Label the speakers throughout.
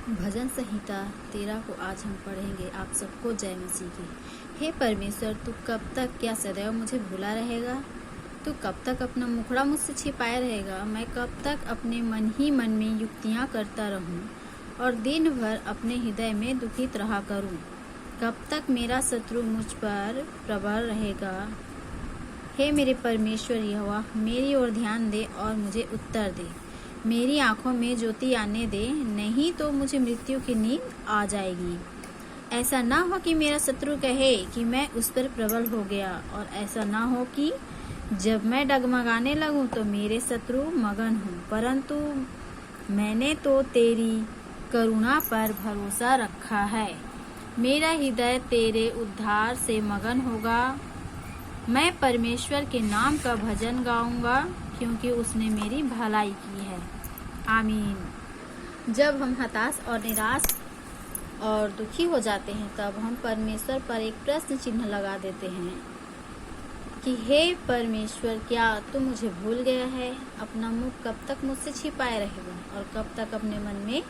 Speaker 1: भजन संहिता 13 को आज हम पढ़ेंगे। आप सबको जय मसीह की। हे परमेश्वर, तू कब तक क्या सदैव मुझे भूला रहेगा? तू कब तक अपना मुखड़ा मुझसे छिपाए रहेगा? मैं कब तक अपने मन ही मन में युक्तियाँ करता रहूं और दिन भर अपने हृदय में दुखित रहा करूं? कब तक मेरा शत्रु मुझ पर प्रबल रहेगा? हे मेरे परमेश्वर यहोवा, मेरी ओर ध्यान दे और मुझे उत्तर दे। मेरी आंखों में ज्योति आने दे, नहीं तो मुझे मृत्यु की नींद आ जाएगी। ऐसा ना हो कि मेरा शत्रु कहे कि मैं उस पर प्रबल हो गया, और ऐसा ना हो कि जब मैं डगमगाने लगूं तो मेरे शत्रु मगन हों। परंतु मैंने तो तेरी करुणा पर भरोसा रखा है। मेरा हृदय तेरे उद्धार से मगन होगा। मैं परमेश्वर के नाम का भजन गाऊंगा, क्योंकि उसने मेरी भलाई की है। आमीन। जब हम हताश और निराश और दुखी हो जाते हैं, तब हम परमेश्वर पर एक प्रश्न चिन्ह लगा देते हैं कि हे परमेश्वर, क्या तू मुझे भूल गया है? अपना मुख कब तक मुझसे छिपाए रहेगा, और कब तक अपने मन में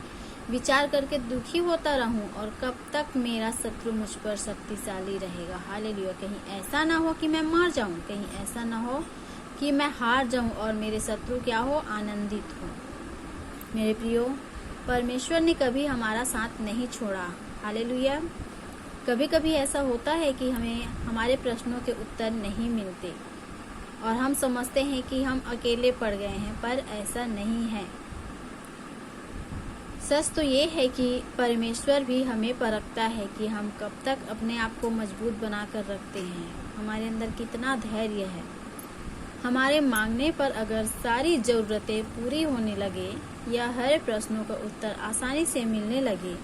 Speaker 1: विचार करके दुखी होता रहूं, और कब तक मेरा शत्रु मुझ पर शक्तिशाली रहेगा? हालेलुया। कहीं ऐसा ना हो कि मैं मर जाऊं, कहीं ऐसा ना हो कि मैं हार जाऊं और मेरे शत्रु क्या हो, आनंदित हो। मेरे प्रियो, परमेश्वर ने कभी हमारा साथ नहीं छोड़ा। हालेलुया। कभी कभी ऐसा होता है कि हमें हमारे प्रश्नों के उत्तर नहीं मिलते और हम समझते हैं कि हम अकेले पड़ गए हैं, पर ऐसा नहीं है। सच तो ये है कि परमेश्वर भी हमें परखता है कि हम कब तक अपने आप को मजबूत बनाकर रखते हैं, हमारे अंदर कितना धैर्य है। हमारे मांगने पर अगर सारी जरूरतें पूरी होने लगे या हर प्रश्नों का उत्तर आसानी से मिलने लगे,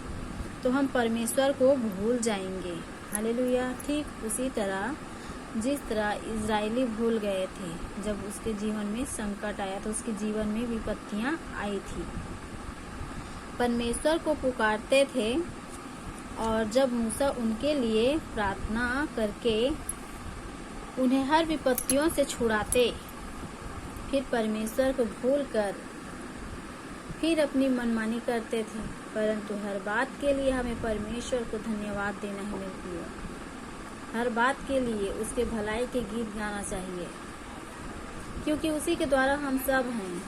Speaker 1: तो हम परमेश्वर को भूल जाएंगे। हालेलुया। ठीक उसी तरह जिस तरह इजरायली भूल गए थे, जब उसके जीवन में संकट आया तो उसके जीवन में विपत्तियां आई थी। परमेश्वर को पुकारते थे, और जब मूसा उनके लिए प्रार्थना करके उन्हें हर विपत्तियों से छुड़ाते, फिर परमेश्वर को भूलकर फिर अपनी मनमानी करते थे। परंतु हर बात के लिए हमें परमेश्वर को धन्यवाद देना है। मिलती है हर बात के लिए उसके भलाई के गीत गाना चाहिए, क्योंकि उसी के द्वारा हम सब हैं।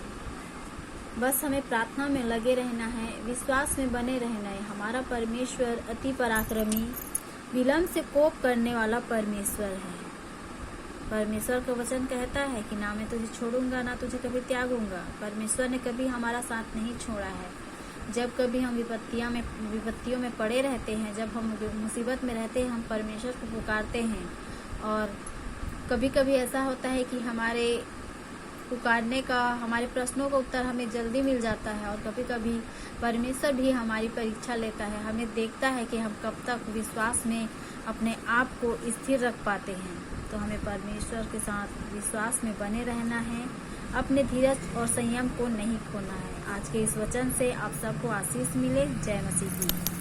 Speaker 1: बस हमें प्रार्थना में लगे रहना है, विश्वास में बने रहना है। हमारा परमेश्वर अति पराक्रमी, विलम्ब से कोप करने वाला परमेश्वर है। परमेश्वर का वचन कहता है कि ना मैं तुझे छोड़ूंगा, ना तुझे कभी त्यागूंगा। परमेश्वर ने कभी हमारा साथ नहीं छोड़ा है। जब कभी हम विपत्तियों में पड़े रहते हैं, जब हम मुसीबत में रहते हैं, हम परमेश्वर को पुकारते हैं। और कभी कभी ऐसा होता है कि हमारे पुकारने का, हमारे प्रश्नों का उत्तर हमें जल्दी मिल जाता है, और कभी कभी परमेश्वर भी हमारी परीक्षा लेता है। हमें देखता है कि हम कब तक विश्वास में अपने आप को स्थिर रख पाते हैं। तो हमें परमेश्वर के साथ विश्वास में बने रहना है, अपने धीरज और संयम को नहीं खोना है। आज के इस वचन से आप सबको आशीष मिले। जय मसीह की।